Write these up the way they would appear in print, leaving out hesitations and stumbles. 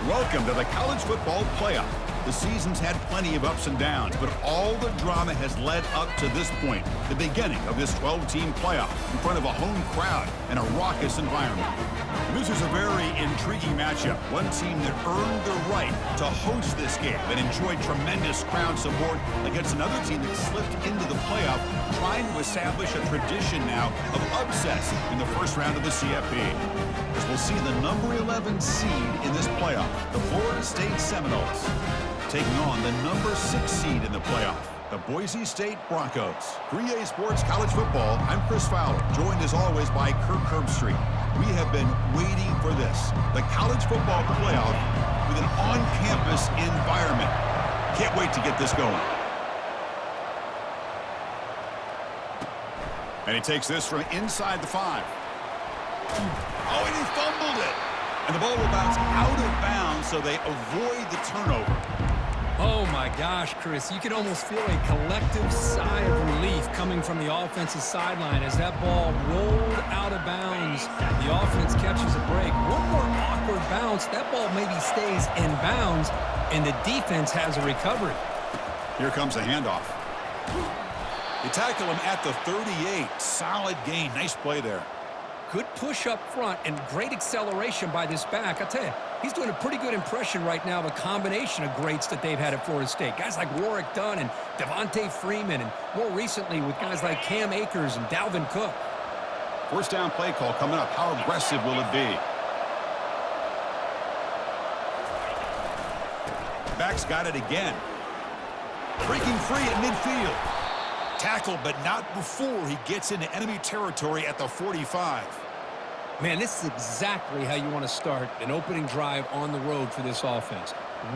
Welcome to the college football playoff. The season's had plenty of ups and downs, but all the drama has led up to this point, the beginning of this 12-team playoff in front of a home crowd and a raucous environment. This is a very intriguing matchup, one team that earned the right to host this game and enjoyed tremendous crowd support against another team that slipped into the playoff, trying to establish a tradition now of upsets in the first round of the CFB. As we'll see the number 11 seed in this playoff, the Florida State Seminoles, taking on the number 6 seed in the playoff, the Boise State Broncos. 3A Sports College Football, I'm Chris Fowler, joined as always by Kirk Herbstreit. We have been waiting for this, the college football playoff with an on-campus environment. Can't wait to get this going. And he takes this from inside the 5. Oh, and he fumbled it. And the ball will bounce out of bounds, so they avoid the turnover. Oh, my gosh, Chris. You can almost feel a collective sigh of relief coming from the offensive sideline as that ball rolled out of bounds. The offense catches a break. One more awkward bounce. That ball maybe stays in bounds, and the defense has a recovery. Here comes the handoff. They tackle him at the 38. Solid gain. Nice play there. Good push up front and great acceleration by this back. I tell you, he's doing a pretty good impression right now of a combination of greats that they've had at Florida State. Guys like Warwick Dunn and Devontae Freeman, and more recently with guys like Cam Akers and Dalvin Cook. First down play call coming up. How aggressive will it be? Back's got it again. Breaking free at midfield. Tackled, but not before he gets into enemy territory at the 45. Man, this is exactly how you want to start an opening drive on the road for this offense.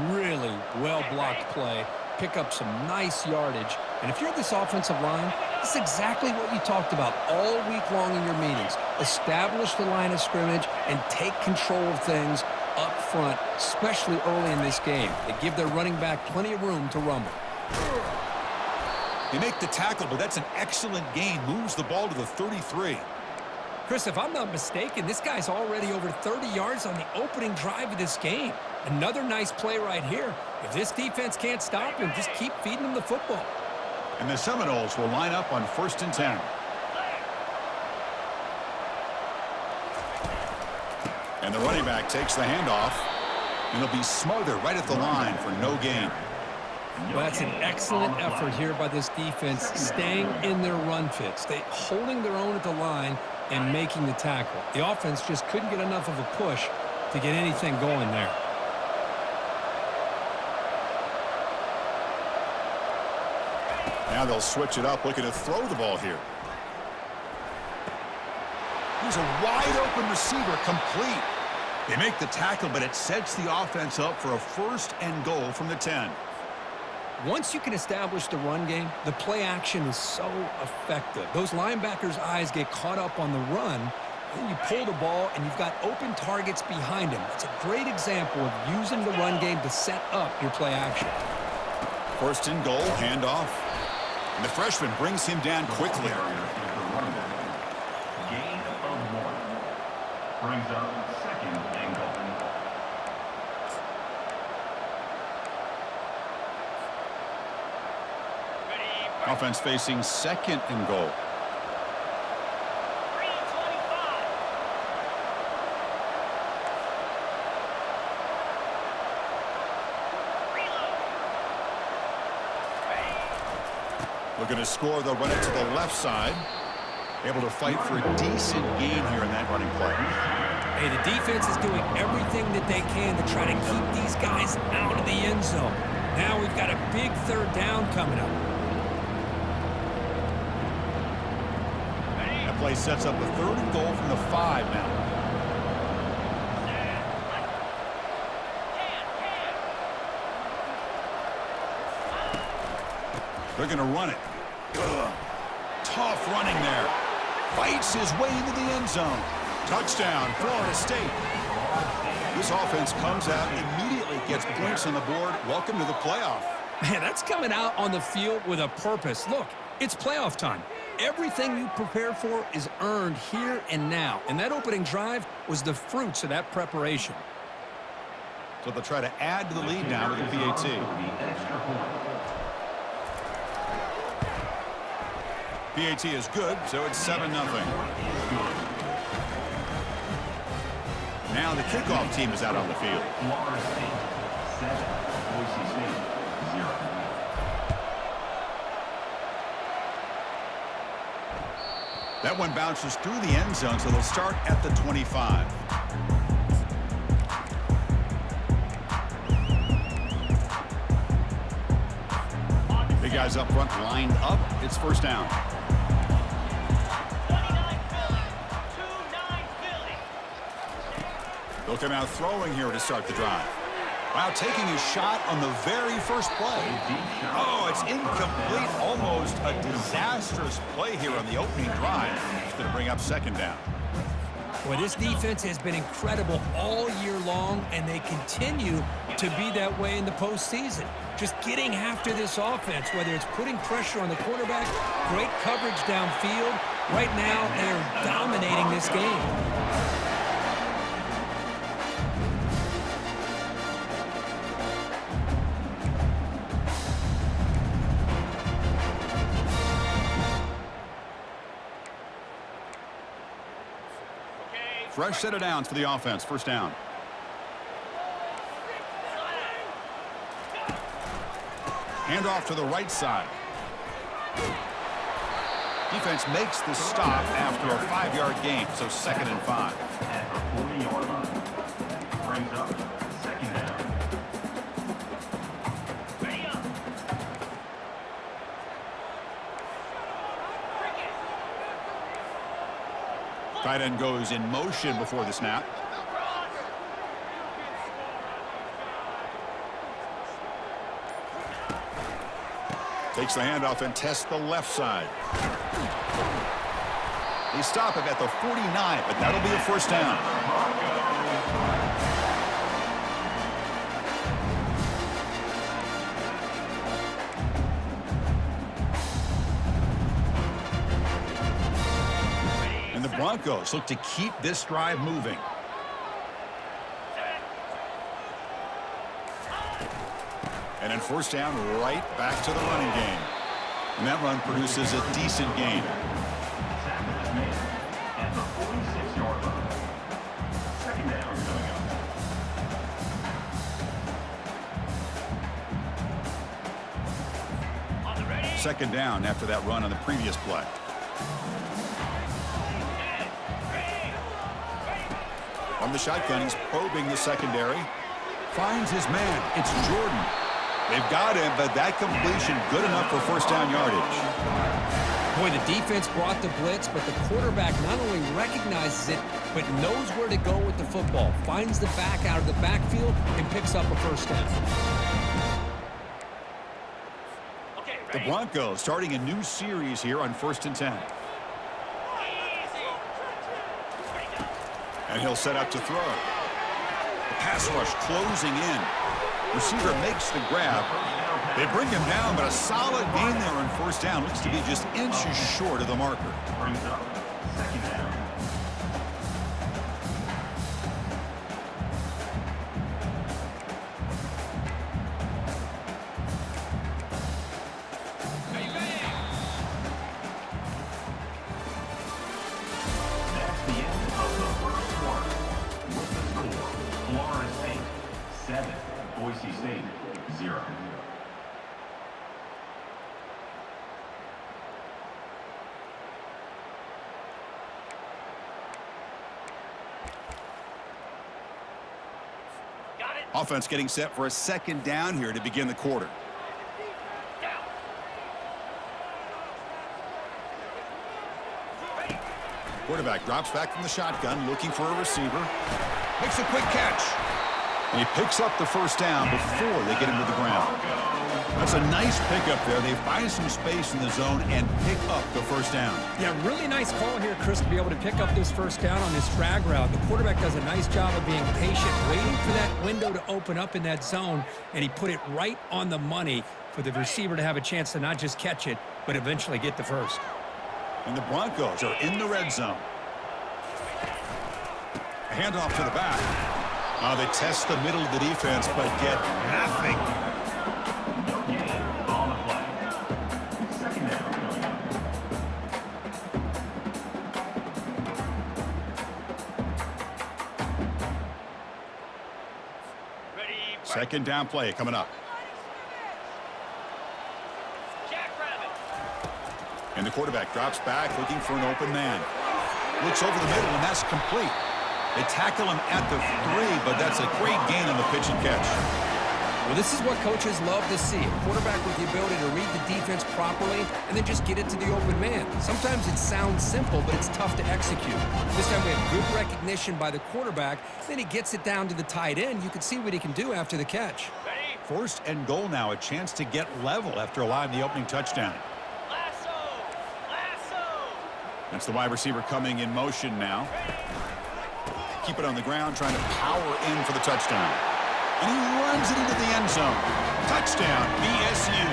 Really well-blocked play, pick up some nice yardage, and if you're this offensive line, this is exactly what you talked about all week long in your meetings. Establish the line of scrimmage and take control of things up front, especially early in this game. They give their running back plenty of room to rumble. They make the tackle, but that's an excellent gain. Moves the ball to the 33. Chris, if I'm not mistaken, this guy's already over 30 yards on the opening drive of this game. Another nice play right here. If this defense can't stop him, just keep feeding him the football. And the Seminoles will line up on 1st and 10. And the running back takes the handoff. And he'll be smothered right at the line for no gain. Well, that's an excellent effort here by this defense, staying in their run fit, holding their own at the line and making the tackle. The offense just couldn't get enough of a push to get anything going there. Now they'll switch it up, looking to throw the ball here. Here's a wide-open receiver, complete. They make the tackle, but it sets the offense up for a 1st and goal from the 10. Once you can establish the run game, the play action is so effective. Those linebackers' eyes get caught up on the run, then you pull the ball and you've got open targets behind him. It's a great example of using the run game to set up your play action. 1st and goal, handoff. And the freshman brings him down quickly. Gain of 1. Brings up 2nd and goal. Offense facing 2nd and goal. Looking to score, they'll run it to the left side. Able to fight for a decent gain here in that running play. Hey, the defense is doing everything that they can to try to keep these guys out of the end zone. Now we've got a big 3rd down coming up. Play sets up a 3rd and goal from the 5 now. They're going to run it. Ugh. Tough running there. Fights his way into the end zone. Touchdown, Florida State. This offense comes out, immediately gets points on the board. Welcome to the playoff. Man, that's coming out on the field with a purpose. Look, it's playoff time. Everything you prepare for is earned here and now. And that opening drive was the fruits of that preparation. So they'll try to add to the lead now with a PAT. PAT is good, so it's 7-0. Now the kickoff team is out on the field. Florida State 7, Boise State 0. That one bounces through the end zone, so they'll start at the 25. Big guys up front lined up. It's first down. 29 Philly. 2-9 Philly. They'll come out throwing here to start the drive. Wow, taking a shot on the very first play. Oh, it's incomplete. Almost a disastrous play here on the opening drive. It's going to bring up second down. Boy, this defense has been incredible all year long, and they continue to be that way in the postseason. Just getting after this offense, whether it's putting pressure on the quarterback, great coverage downfield. Right now, they're dominating this game. Fresh set of downs for the offense. First down. Hand off to the right side. Defense makes the stop after a 5-yard gain, so 2nd and 5. At the 40-yard line. Brings up second down. Ready up. Tight end goes in motion before the snap. Takes the handoff and tests the left side. They stop him at the 49, but that'll be a first down. And the Broncos look to keep this drive moving. And then first down, right back to the running game. And that run produces a decent gain. Tackle is made at the 46-yard line. Second down coming up. On the ready. Second down after that run on the previous play. From the shotgun, he's probing the secondary. Finds his man. It's Jordan. They've got him, but that completion good enough for first down yardage. Boy, the defense brought the blitz, but the quarterback not only recognizes it, but knows where to go with the football. Finds the back out of the backfield and picks up a first down. Okay, The ready. Broncos starting a new series here on 1st and 10. Easy. And he'll set up to throw. The pass rush closing in. Receiver makes the grab. They bring him down, but a solid gain there on first down. Looks to be just inches short of the marker. Brings up second down. That's the end of the first quarter. With the score, Florida State 7, Boise State 0. Got it. Offense getting set for a second down here to begin the quarter. Down. Ready. Quarterback drops back from the shotgun, looking for a receiver. Makes a quick catch. And he picks up the first down before they get him to the ground. That's a nice pickup there. They find some space in the zone and pick up the first down. Yeah, really nice call here, Chris, to be able to pick up this first down on this drag route. The quarterback does a nice job of being patient, waiting for that window to open up in that zone, and he put it right on the money for the receiver to have a chance to not just catch it, but eventually get the first. And the Broncos are in the red zone. A handoff to the back. They test the middle of the defense, but get nothing. No gain on the play. Second down coming up. Ready, break. Second down play coming up. Jackrabbit. And the quarterback drops back looking for an open man. Looks over the middle, and that's complete. They tackle him at the 3, but that's a great gain on the pitch and catch. Well, this is what coaches love to see. A quarterback with the ability to read the defense properly and then just get it to the open man. Sometimes it sounds simple, but it's tough to execute. This time we have good recognition by the quarterback. Then he gets it down to the tight end. You can see what he can do after the catch. Ready, First and goal now, a chance to get level after allowing the opening touchdown. lasso, lasso. That's the wide receiver coming in motion now. Keep it on the ground, trying to power in for the touchdown. And he runs it into the end zone. Touchdown, BSU.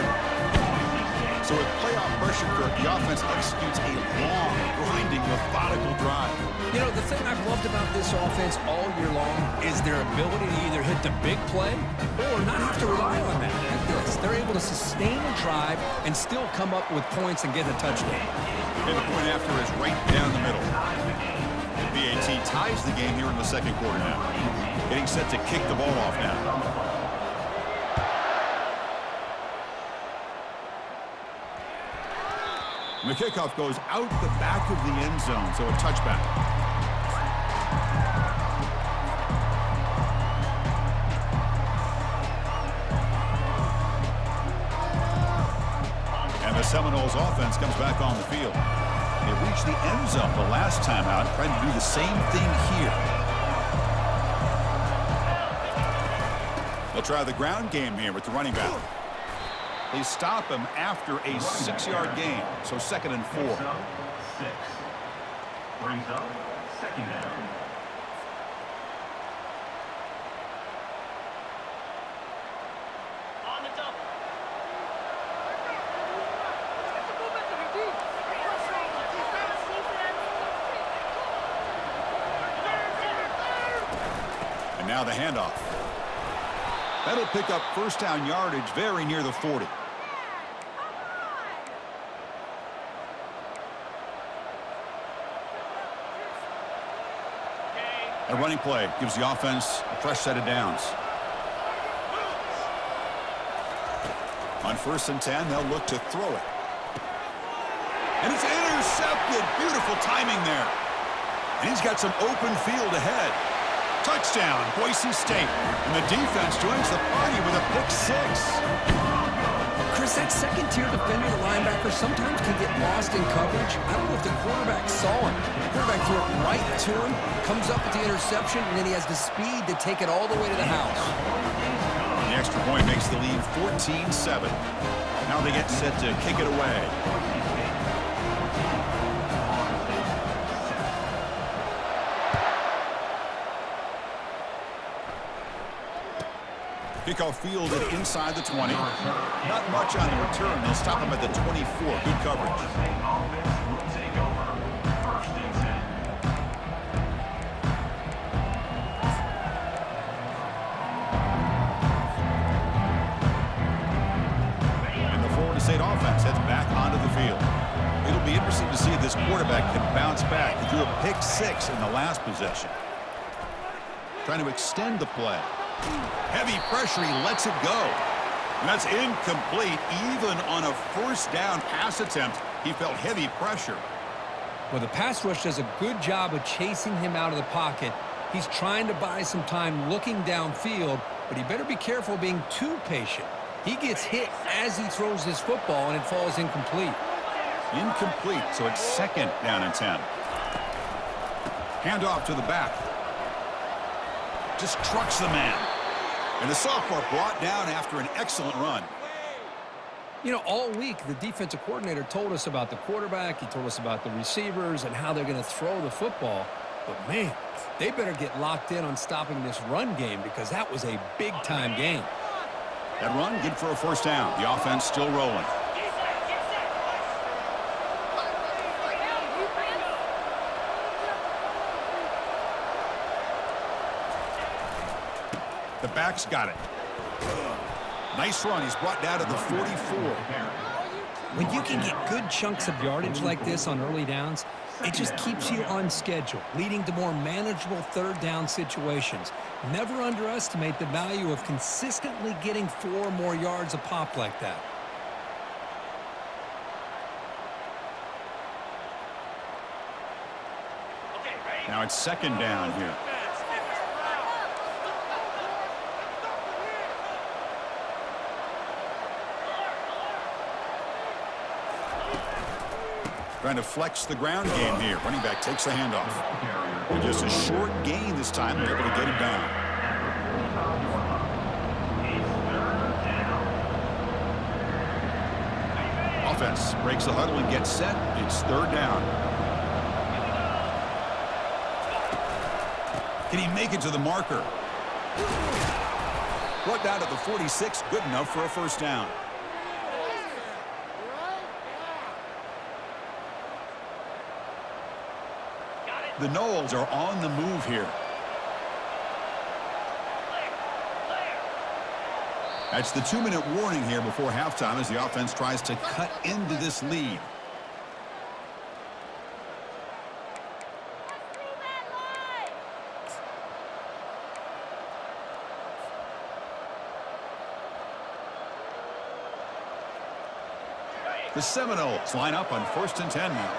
So with playoff pressure, Kirk, the offense executes a long, grinding, methodical drive. You know, the thing I've loved about this offense all year long is their ability to either hit the big play or not have to rely on that. Like this, they're able to sustain a drive and still come up with points and get a touchdown. And the point after is right down the middle. BAT ties the game here in the second quarter now. Getting set to kick the ball off now. And the kickoff goes out the back of the end zone, so a touchback. And the Seminoles offense comes back on the field. They reached the end zone the last time out, trying to do the same thing here. They'll try the ground game here with the running back. They stop him after a 6-yard gain, so second and 4. Brings up 6. Brings up second down. On the double. And now the handoff. That'll pick up first down yardage very near the 40. A running play gives the offense a fresh set of downs. On 1st and 10, they'll look to throw it. And it's intercepted. Beautiful timing there. And he's got some open field ahead. Touchdown, Boise State. And the defense joins the party with a pick 6. Chris, that second-tier defender, the linebacker, sometimes can get lost in coverage. I don't know if the quarterback saw him. The quarterback threw it right to him, comes up with the interception, and then he has the speed to take it all the way to the house. The extra point makes the lead 14-7. Now they get set to kick it away. Kickoff fielded inside the 20. Not much on the return. They'll stop him at the 24. Good coverage. Offense will take over. 1st and 10. And the Florida State offense heads back onto the field. It'll be interesting to see if this quarterback can bounce back. He threw a pick 6 in the last possession. Trying to extend the play. Heavy pressure, he lets it go. And that's incomplete. Even on a 1st down pass attempt, he felt heavy pressure. Well, the pass rush does a good job of chasing him out of the pocket. He's trying to buy some time looking downfield, but he better be careful being too patient. He gets hit as he throws this football, and it falls incomplete. Incomplete, so it's 2nd down and 10. Handoff to the back. Just trucks the man. And the sophomore brought down after an excellent run. You know, all week, the defensive coordinator told us about the quarterback. He told us about the receivers and how they're going to throw the football. But, man, they better get locked in on stopping this run game because that was a big-time game. That run, good for a 1st down. The offense still rolling. The back's got it. Nice run. He's brought down to the 44. When you can get good chunks of yardage like this on early downs, it just keeps you on schedule, leading to more manageable third down situations. Never underestimate the value of consistently getting 4 or more yards a pop like that. Okay, ready? Now it's second down here. Trying to flex the ground game here. Running back takes the handoff. And just a short gain this time. They're able to get him down. Offense breaks the huddle and gets set. It's third down. Can he make it to the marker? Brought down to the 46. Good enough for a first down. The Knowles are on the move here. That's the 2-minute warning here before halftime as the offense tries to cut into this lead. The Seminoles line up on 1st and 10 now.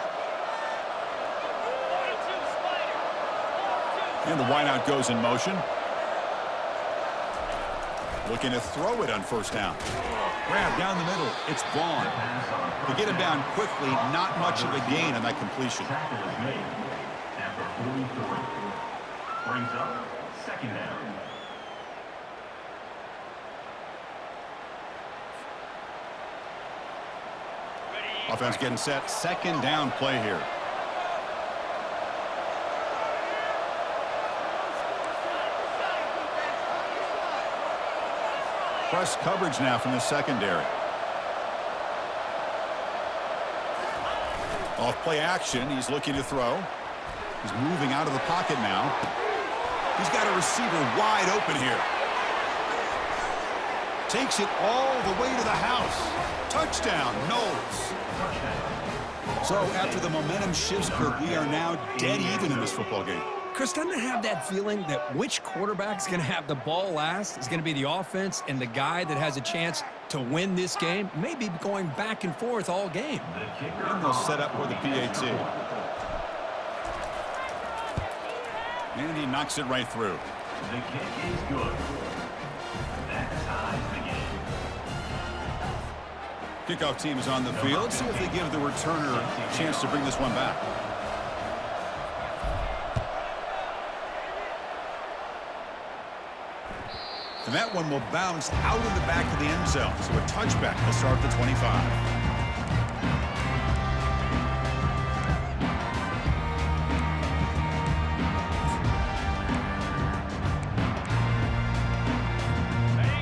And the wideout goes in motion. Looking to throw it on first down. Grab down the middle. It's Vaughn. To get him down quickly, not much of a gain on that completion. Tackle is made after 43. Brings up second down. Offense getting set. Second down play here. Press coverage now from the secondary. Off play action. He's looking to throw. He's moving out of the pocket now. He's got a receiver wide open here. Takes it all the way to the house. Touchdown, Knowles. So after the momentum shifts, Kirk, we are now dead even in this football game. Chris, doesn't it have that feeling that which quarterback's going to have the ball last is going to be the offense, and the guy that has a chance to win this game may be going back and forth all game? And they'll set up for the PAT. And he knocks it right through. The kick is good. That ties the game. Kickoff team is on the field. Let's see if they give the returner a chance to bring this one back. And that one will bounce out of the back of the end zone. So a touchback will start the 25.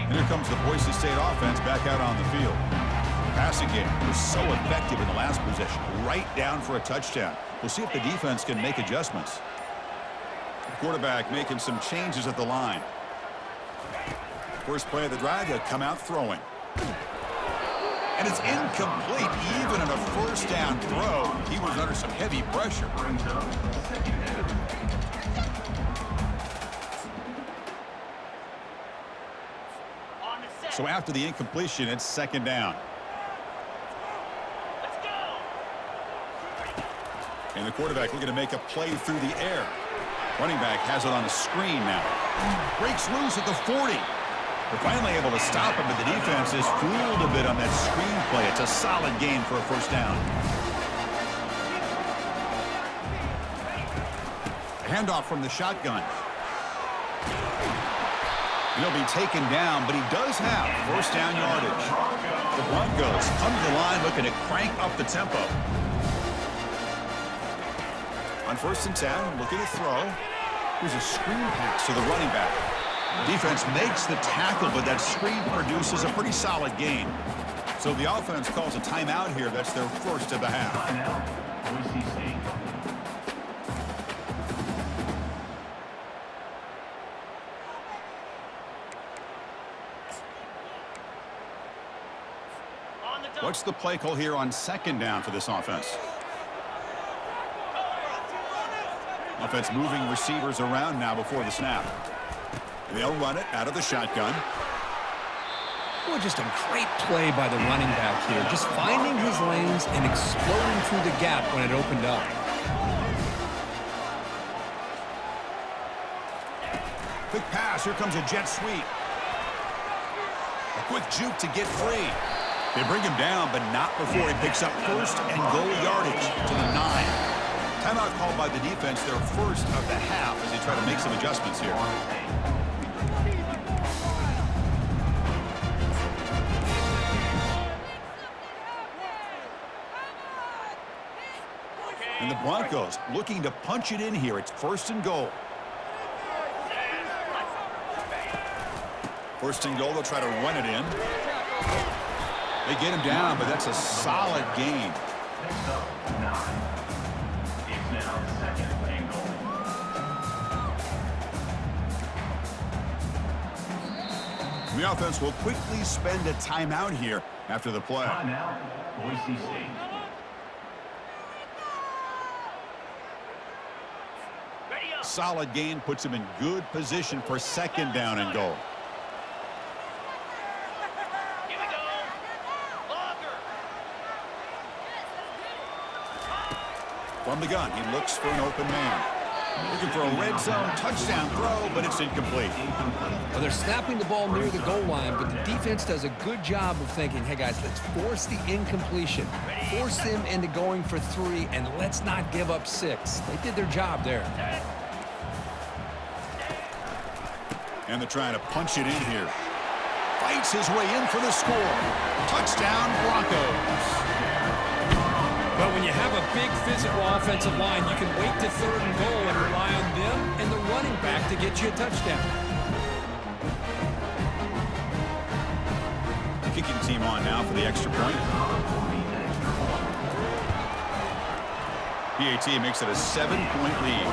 And here comes the Boise State offense back out on the field. Passing game was so effective in the last possession. Right down for a touchdown. We'll see if the defense can make adjustments. The quarterback making some changes at the line. First play of the drive, he'll come out throwing. And it's incomplete. Even in a first down throw, he was under some heavy pressure. Brings up second down. On the set. So after the incompletion, it's second down. Let's go. And the quarterback looking to make a play through the air. Running back has it on a screen now. Breaks loose at the 40. They're finally able to stop him, but the defense is fooled a bit on that screen play. It's a solid gain for a first down. Handoff from the shotgun. He'll be taken down, but he does have first down yardage. The Broncos come to the line looking to crank up the tempo. On 1st and 10, looking to throw. Here's a screen pass to the running back. Defense makes the tackle, but that screen produces a pretty solid gain. So the offense calls a timeout here. That's their first of the half. Timeout, Boise State. What's the play call here on second down for this offense? Offense moving receivers around now before the snap. They'll run it out of the shotgun. Well, just a great play by the running back here. Just finding his lanes and exploding through the gap when it opened up. Quick pass. Here comes a jet sweep. A quick juke to get free. They bring him down, but not before he picks up first and goal yardage to the 9. Timeout called by the defense, their first of the half, as they try to make some adjustments here. And the Broncos looking to punch it in here. It's first and goal. First and goal, they'll try to run it in. They get him down, but that's a solid gain. Next up, 9. It's now second and goal. The offense will quickly spend a timeout here after the play. Timeout, Boise State. Ready up. Solid gain puts him in good position for second down and goal. Here we go. Longer. From the gun, he looks for an open man. Looking for a red zone touchdown throw, but it's incomplete. Well, they're snapping the ball near the goal line, but the defense does a good job of thinking, hey, guys, let's force the incompletion. Force them into going for 3, and let's not give up 6. They did their job there. And they're trying to punch it in here. Fights his way in for the score. Touchdown, Broncos. But when you have a big physical offensive line, you can wait to third and goal and rely on them and the running back to get you a touchdown. Kicking team on now for the extra point. PAT makes it a 7-point lead.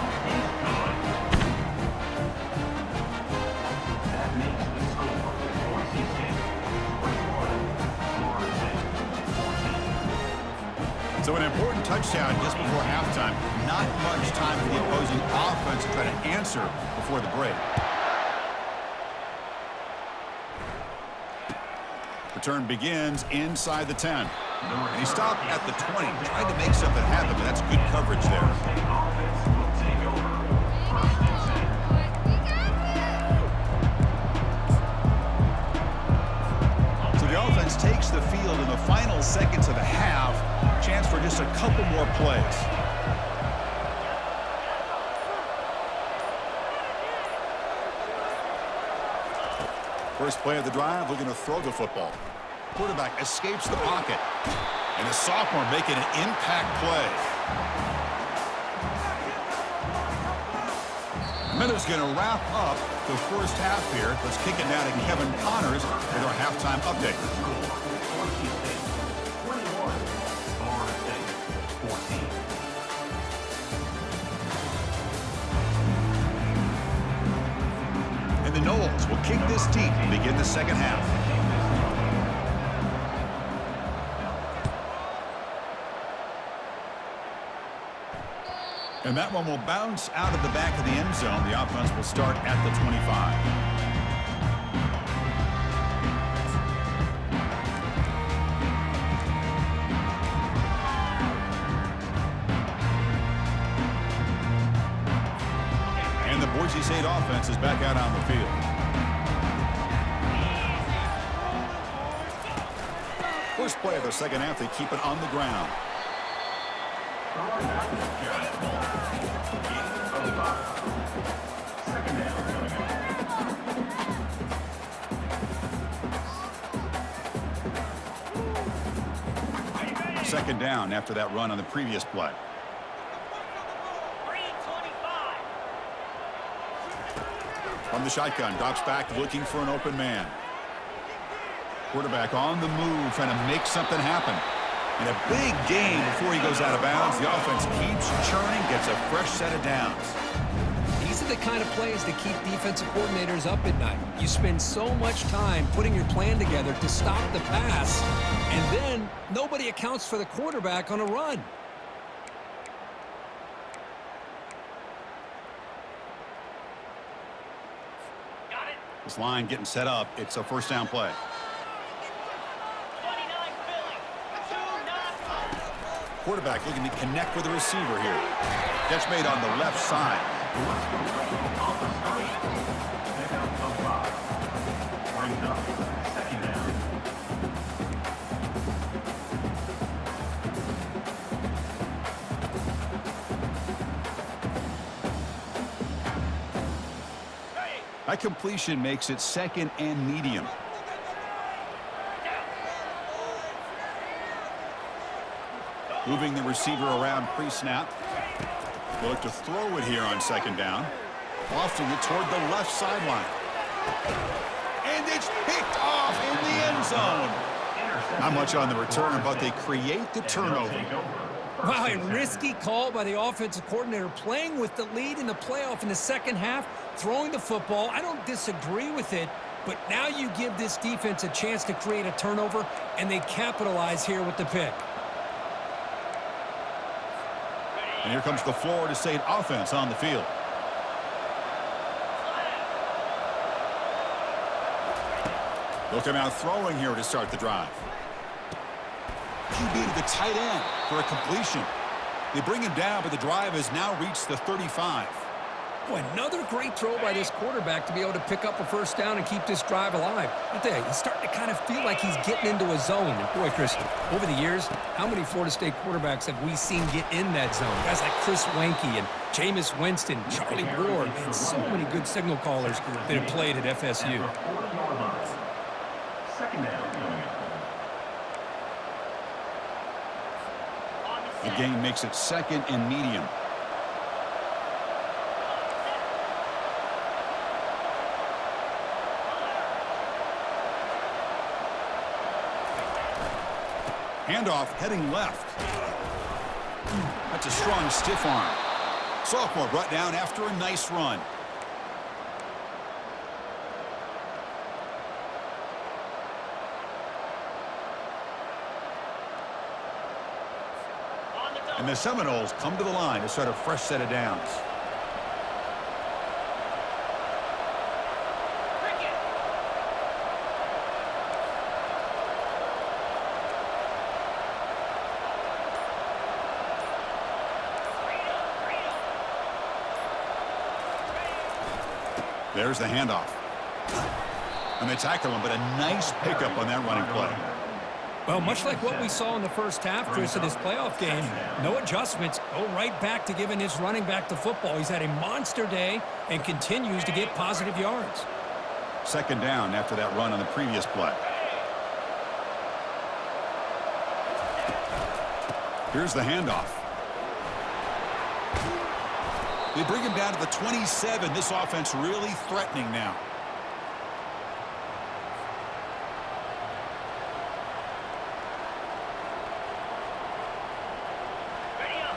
That makes the score Boise State 21, Florida State 14. So an important touchdown just before halftime. Not much time for the opposing offense to try to answer before the break. Return begins inside the 10. And he stopped at the 20, trying to make something happen, but that's good coverage there. State offense will take over. First and 10. So the offense takes the field in the final seconds of the half. Chance for just a couple more plays. First play of the drive, looking to throw the football. Quarterback escapes the pocket. And the sophomore making an impact play. Miller's going to wrap up the first half here. Let's kick it now to Kevin Connors with our halftime update. Boise State 21, Florida State 14. And the Noles will kick this deep and begin the second half. And that one will bounce out of the back of the end zone. The offense will start at the 25. And the Boise State offense is back out on the field. First play of the second half, they keep it on the ground. Second down coming up. Second down after that run on the previous play. 3:25. From the shotgun, drops back looking for an open man. Quarterback on the move, trying to make something happen. And a big gain before he goes out of bounds. The offense keeps churning, gets a fresh set of downs. He's in the kind of plays that keep defensive coordinators up at night. You spend so much time putting your plan together to stop the pass, and then nobody accounts for the quarterback on a run. Got it. This line getting set up. It's a first down play. 29 Philly. 2-0. Quarterback looking to connect with the receiver here. Catch made on the left side. Off the screen. Pickup of 5. Brings up second down. That completion makes it second and medium. Moving the receiver around pre-snap. They'll look to throw it here on second down. Lofting it toward the left sideline. And it's picked off in the end zone. Not much on the return, but they create the turnover. Wow, a risky call by the offensive coordinator, playing with the lead in the playoff in the second half, throwing the football. I don't disagree with it, but now you give this defense a chance to create a turnover, and they capitalize here with the pick. And here comes the Florida State offense on the field. They'll come out throwing here to start the drive. QB to the tight end for a completion. They bring him down, but the drive has now reached the 35. Boy, another great throw by this quarterback to be able to pick up a first down and keep this drive alive. I tell you, he's starting to kind of feel like he's getting into a zone. And boy, Chris, over the years, how many Florida State quarterbacks have we seen get in that zone? Guys like Chris Wanke and Jameis Winston, Charlie Ward, and so many good signal callers that have played at FSU. Second down. The gain makes it second and medium. Handoff heading left. That's a strong stiff arm. Sophomore brought down after a nice run. And the Seminoles come to the line to start a fresh set of downs. There's the handoff. And they tackle him, but a nice pickup on that running play. Well, much like what we saw in the first half, Chris, of this playoff game, no adjustments, go right back to giving his running back the football. He's had a monster day and continues to get positive yards. Second down after that run on the previous play. Here's the handoff. They bring him down to the 27. This offense really threatening now.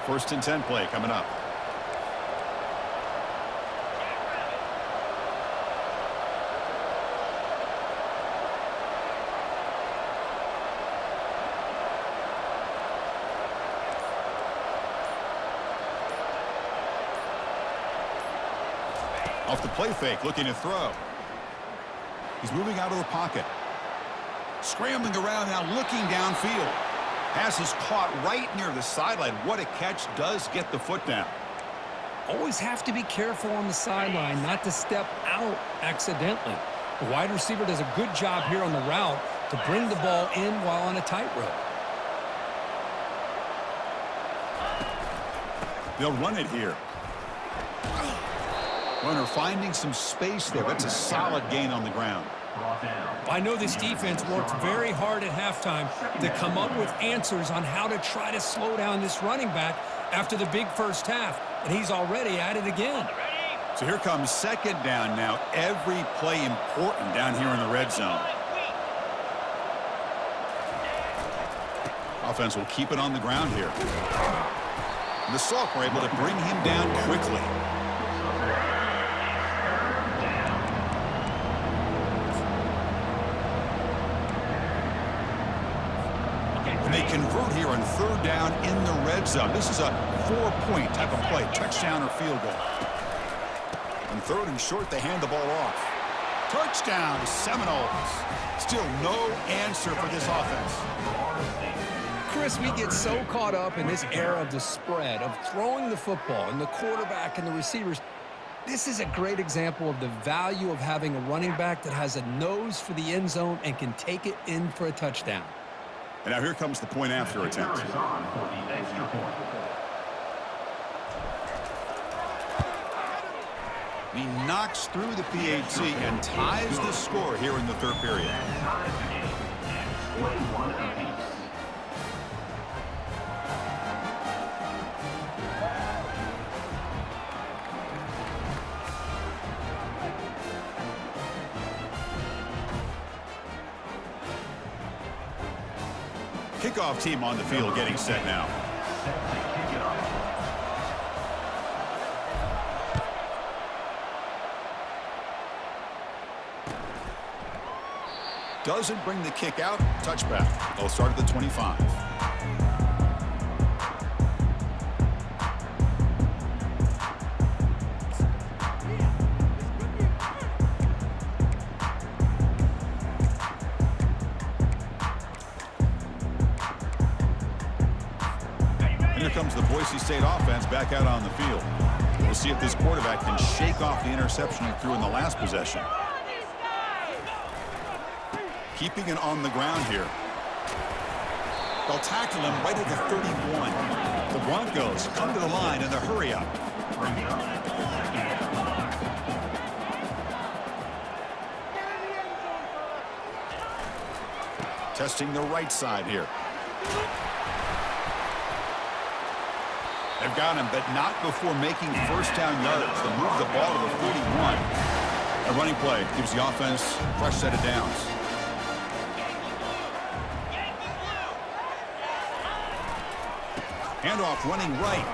First and 10 play coming up. Off the play fake, looking to throw. He's moving out of the pocket. Scrambling around now, looking downfield. Pass is caught right near the sideline. What a catch, does get the foot down. Always have to be careful on the sideline not to step out accidentally. The wide receiver does a good job here on the route to bring the ball in while on a tightrope. They'll run it here. Runner finding some space there. That's a solid gain on the ground. I know this defense worked very hard at halftime to come up with answers on how to try to slow down this running back after the big first half, and he's already at it again. So here comes second down now. Every play important down here in the red zone. Offense will keep it on the ground here. The sophomore able to bring him down quickly. they convert here on third down in the red zone. This is a 4-point type of play, touchdown or field goal. On third and short, they hand the ball off. Touchdown, Seminoles. Still no answer for this offense. Chris, we get so caught up in this era of the spread, of throwing the football and the quarterback and the receivers. This is a great example of the value of having a running back that has a nose for the end zone and can take it in for a touchdown. And now here comes the point after attempt. He knocks through the PAT and ties the score here in the third period. Kickoff team on the field getting set now. Doesn't bring the kick out. Touchback. They'll start at the 25. And here comes the Boise State offense back out on the field. We'll see if this quarterback can shake off the interception he threw in the last possession. Keeping it on the ground here. They'll tackle him right at the 31. The Broncos come to the line in the hurry-up. Testing the right side here. They've got him, but not before making first down yards. They move the ball to the 41. A running play gives the offense a fresh set of downs. Handoff running right.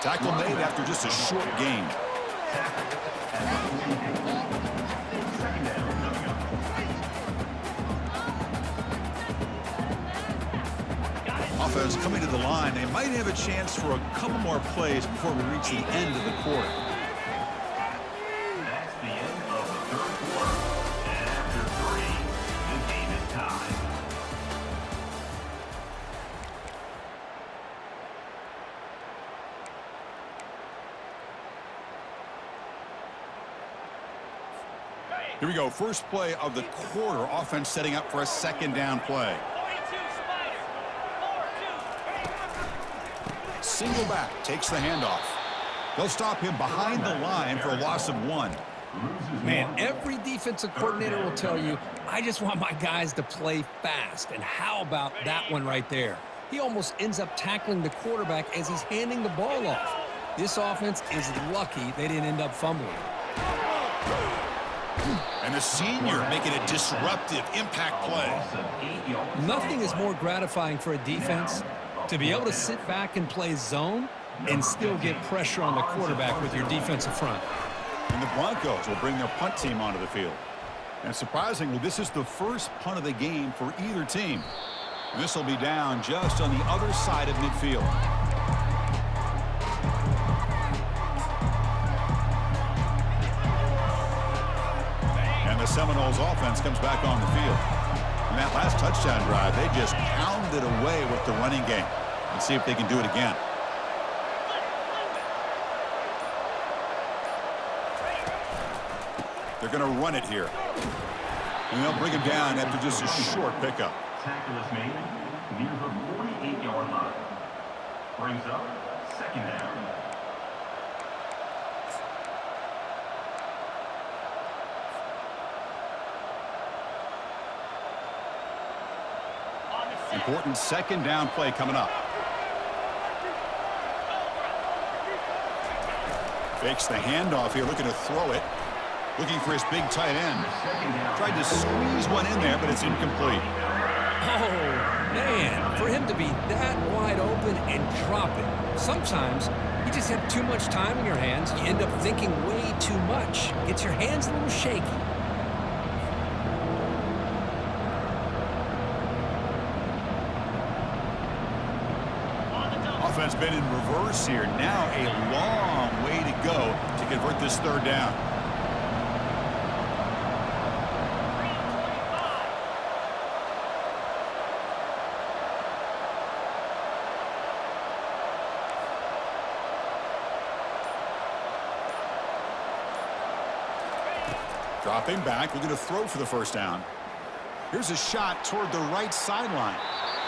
Tackle made after just a short gain. Offense coming to the line. They might have a chance for a couple more plays before we reach the end of the quarter. That's the end of the third quarter. And after 3, the game is tied. Here we go. First play of the quarter. Offense setting up for a second down play. 42 Spider. 4-2. Single back. Takes the handoff. They'll stop him behind the line for a loss of 1. Man, every defensive coordinator will tell you, I just want my guys to play fast. And how about that one right there? He almost ends up tackling the quarterback as he's handing the ball off. This offense is lucky they didn't end up fumbling. And the senior making a disruptive impact play. Nothing is more gratifying for a defense to be able to sit back and play zone and still get pressure on the quarterback with your defensive front. And the Broncos will bring their punt team onto the field. And surprisingly, this is the first punt of the game for either team. And this will be down just on the other side of midfield. And the Seminoles offense comes back on the field. In that last touchdown drive, they just pounded away with the running game. Let's see if they can do it again. They're going to run it here. And they'll bring him down after just a short pickup. Tackle is made near the 48-yard line. Brings up second down. Important second down play coming up. Fakes the handoff here, looking to throw it. Looking for his big tight end. Tried to squeeze one in there, but it's incomplete. Oh, man, for him to be that wide open and drop it. Sometimes you just have too much time in your hands. You end up thinking way too much. Gets your hands a little shaky. Offense been in reverse here. Now a long way to go to convert this third down. Dropping back, looking to throw for the first down. Here's a shot toward the right sideline.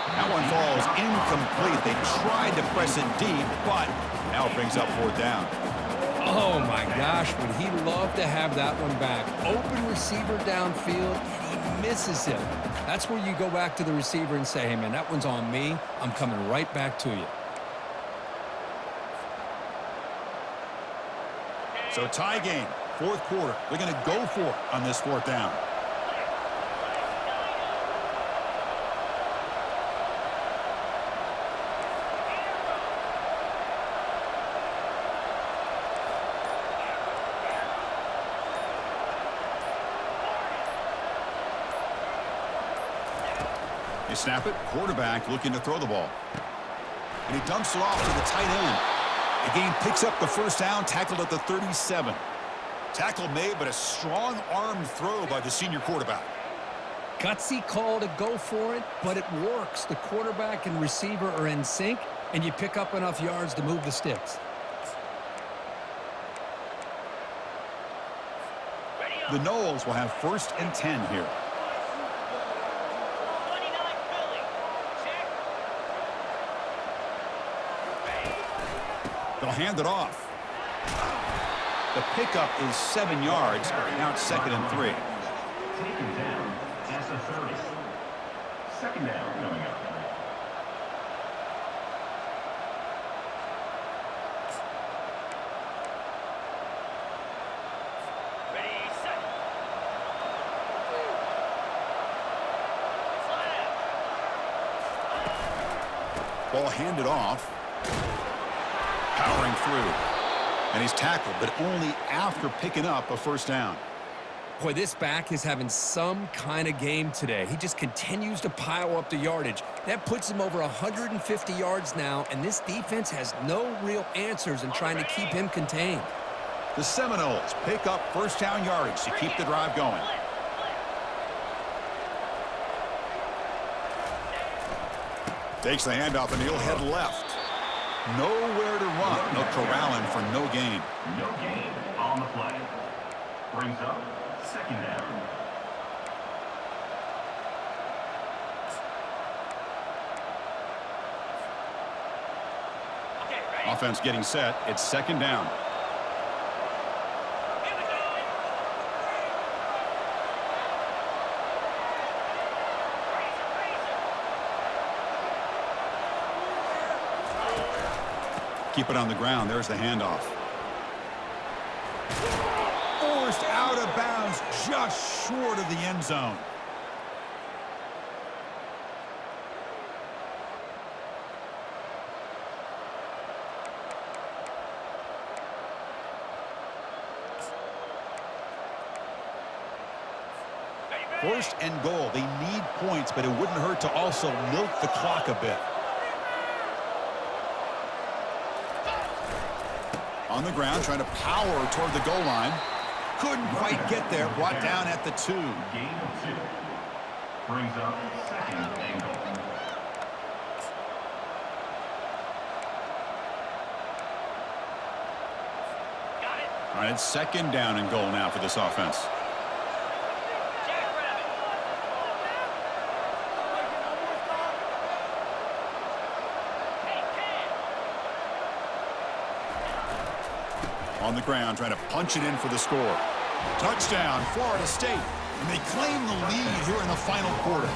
That one falls incomplete. They tried to press it deep, but now it brings up fourth down. Oh, my gosh, would he love to have that one back. Open receiver downfield, and he misses him. That's where you go back to the receiver and say, hey, man, that one's on me. I'm coming right back to you. So tie game, fourth quarter. They're going to go for it on this fourth down. They snap it, quarterback looking to throw the ball. And he dumps it off to the tight end. The game picks up the first down, tackled at the 37. Tackle made, but a strong arm throw by the senior quarterback. Gutsy call to go for it, but it works. The quarterback and receiver are in sync, and you pick up enough yards to move the sticks. The Noles will have first and 10 here. They'll hand it off. The pickup is 7 yards. Now it's second and 3. Taken down at the 30. Second down coming up. Ready, set. Slide out. Ball handed off. Powering through. And he's tackled, but only after picking up a first down. Boy, this back is having some kind of game today. He just continues to pile up the yardage. That puts him over 150 yards now, and this defense has no real answers in trying to keep him contained. The Seminoles pick up first down yardage to keep the drive going. Takes the handoff, and he'll head left. Nowhere to run. They'll corral him for no gain. No gain on the play. Brings up second down. Okay, ready? Offense getting set. It's second down. Here we go. Keep it on the ground. There's the handoff. Forced out of bounds just short of the end zone. First and goal. They need points, but it wouldn't hurt to also milk the clock a bit. On the ground, trying to power toward the goal line. Couldn't quite get there. Brought down at the 2. Gain of 2. Brings up second and goal. Got it. All right, it's second down and goal now for this offense. Jackrabbit. Hey, Ken. On the ground, trying to punch it in for the score. Touchdown, Florida State. And they claim the lead here in the final quarter.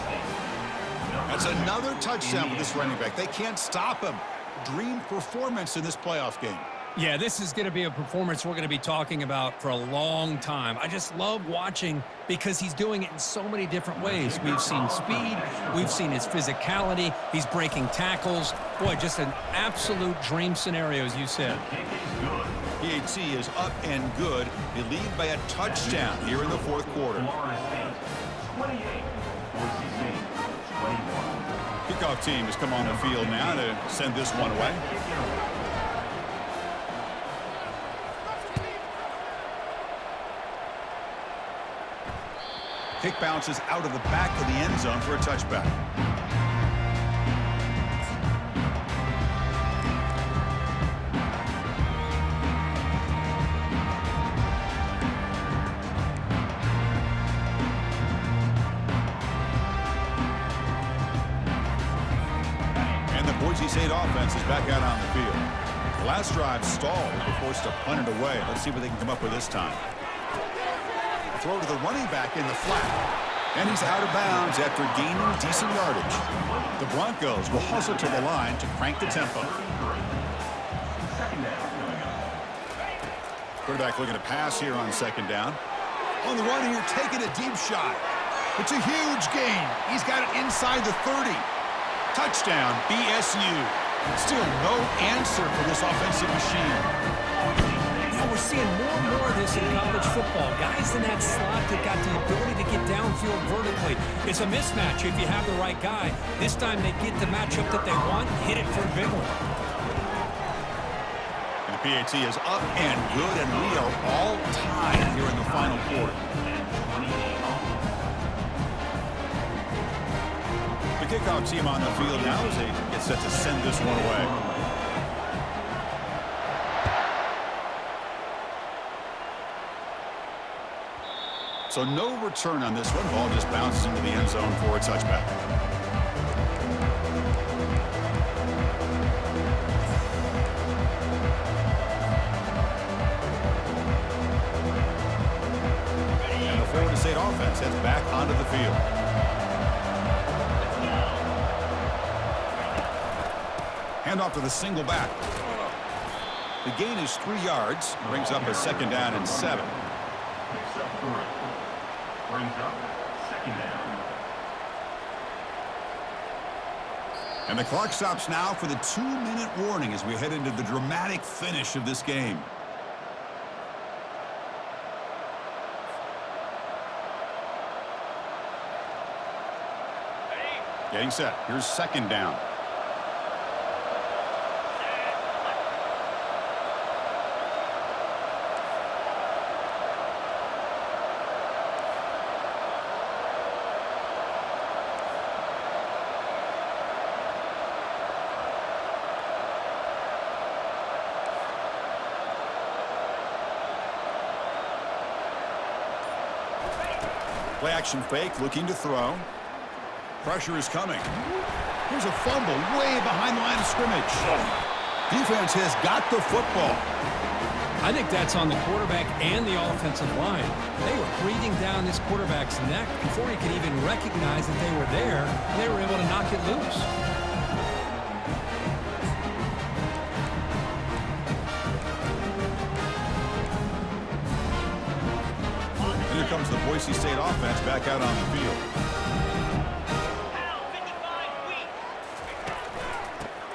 That's another touchdown for this running back. They can't stop him. Dream performance in this playoff game. Yeah, this is going to be a performance we're going to be talking about for a long time. I just love watching because he's doing it in so many different ways. We've seen speed. We've seen his physicality. He's breaking tackles. Boy, just an absolute dream scenario, as you said. PHC is up and good. They lead by a touchdown here in the fourth quarter. Florida State 28, Boise State 21. Kickoff team has come on the field now to send this one away. Kick bounces out of the back of the end zone for a touchback. And the Boise State offense is back out on the field. The last drive stalled. They're forced to punt it away. Let's see what they can come up with this time. Throw to the running back in the flat. And he's out of bounds after gaining decent yardage. The Broncos will hustle to the line to crank the tempo. Quarterback looking to pass here on second down. On the run here, taking a deep shot. It's a huge gain. He's got it inside the 30. Touchdown, BSU. Still no answer for this offensive machine. We're seeing more and more of this in college football. Guys in that slot that got the ability to get downfield vertically. It's a mismatch if you have the right guy. This time they get the matchup that they want, hit it for a big one. And the PAT is up and good, and we are all tied here in the final quarter. The kickoff team on the field now as they get set to send this one away. So no return on this one. Ball just bounces into the end zone for a touchback. And the Florida State offense heads back onto the field. Handoff to the single back. The gain is 3 yards. Brings up a second down and 7. Brings up second down. And the clock stops now for the 2-minute warning as we head into the dramatic finish of this game. Getting set. Here's second down. Play action fake, looking to throw. Pressure is coming. Here's a fumble way behind the line of scrimmage. Defense has got the football. I think that's on the quarterback and the offensive line. They were breathing down this quarterback's neck before he could even recognize that they were there. They were able to knock it loose. Here comes the Boise State offense back out on the field.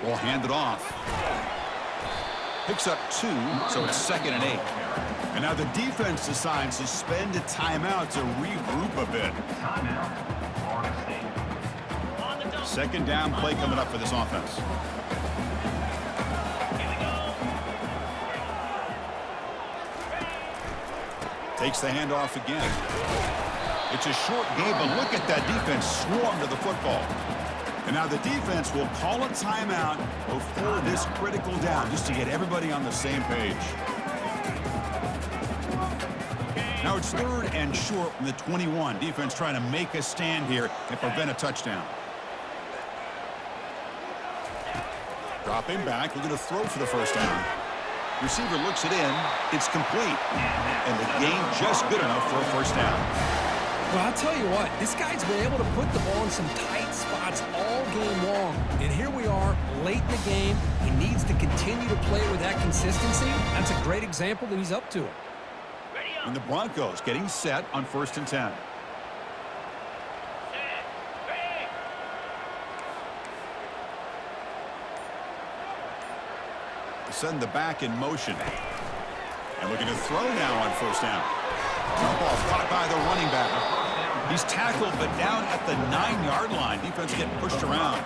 Ball handed off. Picks up 2, so it's 2nd and 8. And now the defense decides to spend a timeout to regroup a bit. Timeout, Florida State. Second down play coming up for this offense. Takes the handoff again. It's a short game, but look at that defense swarm to the football. And now the defense will call a timeout before this critical down, just to get everybody on the same page. Now it's 3rd and short from the 21. Defense trying to make a stand here and prevent a touchdown. Dropping back, looking to throw for the first down. Receiver looks it in. It's complete. And the gain just good enough for a first down. Well, I'll tell you what, this guy's been able to put the ball in some tight spots all game long. And here we are, late in the game. He needs to continue to play with that consistency. That's a great example that he's up to it. And the Broncos getting set on 1st and 10. Send the back in motion. And looking to throw now on 1st down. Jump ball caught by the running back. He's tackled, but down at the 9-yard line. Defense getting pushed around.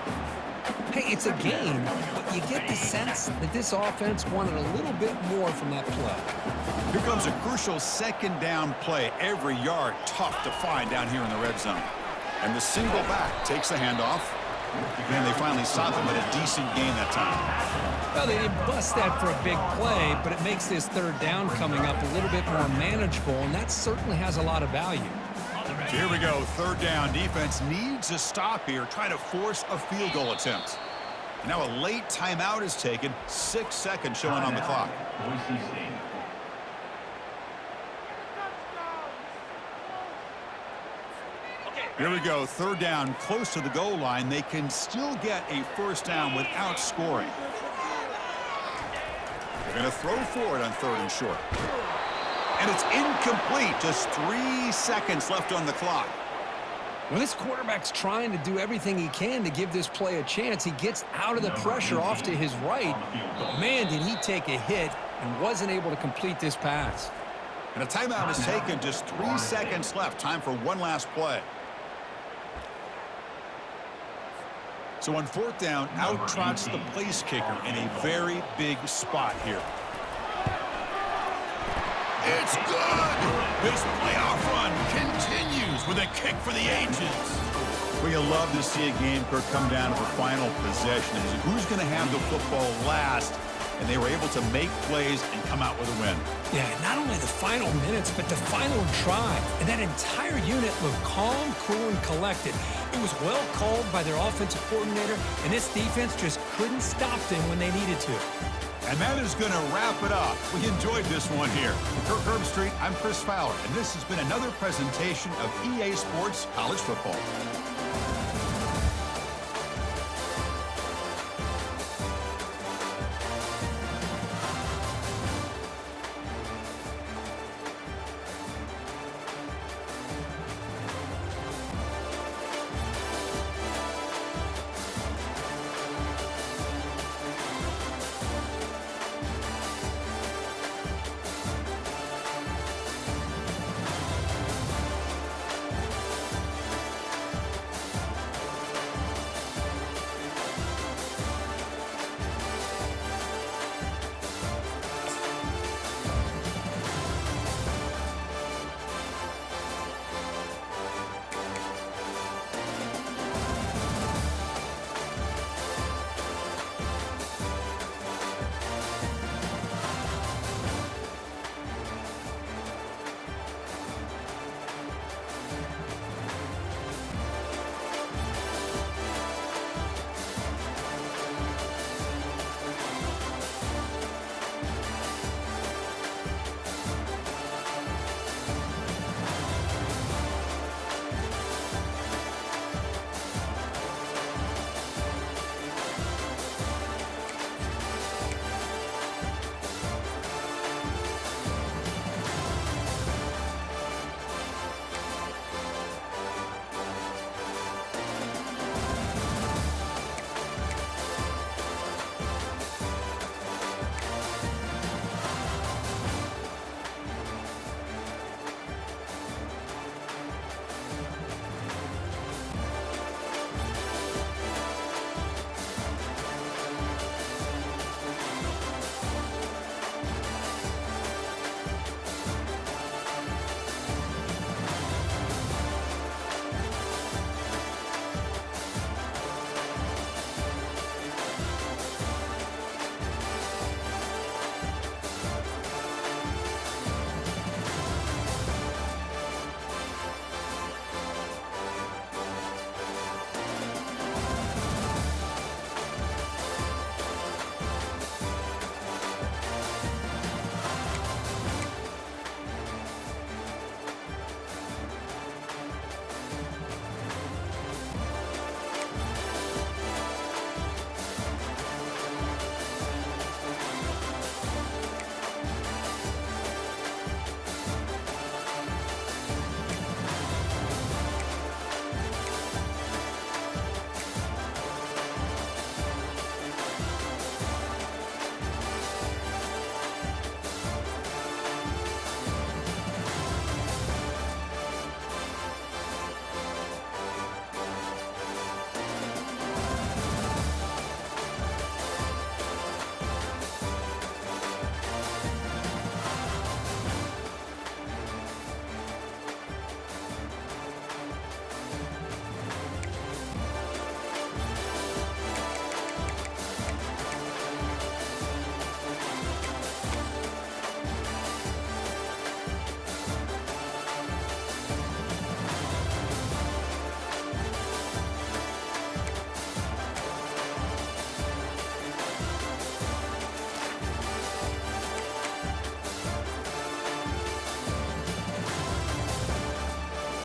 Hey, it's a game, but you get the sense that this offense wanted a little bit more from that play. Here comes a crucial second down play. Every yard tough to find down here in the red zone. And the single back takes the handoff. And they finally stopped him at a decent gain that time. Well, they didn't bust that for a big play, but it makes this third down coming up a little bit more manageable, and that certainly has a lot of value. So here we go, third down. Defense needs a stop here, try to force a field goal attempt. And now a late timeout is taken, 6 seconds showing on the clock. Boise State. Here we go, third down, close to the goal line. They can still get a first down without scoring. They're going to throw for it on third and short. And it's incomplete. Just 3 seconds left on the clock. Well, this quarterback's trying to do everything he can to give this play a chance. He gets out of the pressure off to his right, but man, did he take a hit and wasn't able to complete this pass. And a timeout is taken, just 3 seconds left. Time for one last play. So on fourth down, out trots the place kicker in a very big spot here. It's good! This playoff run continues with a kick for the ages. Well, you love to see a game, Kirk, come down to the final possession. Who's going to have the football last? And they were able to make plays and come out with a win. Yeah, not only the final minutes, but the final drive. And that entire unit looked calm, cool, and collected. It was well called by their offensive coordinator, and this defense just couldn't stop them when they needed to. And that is going to wrap it up. We enjoyed this one here. For Kirk Herbstreit, I'm Chris Fowler, and this has been another presentation of EA Sports College Football.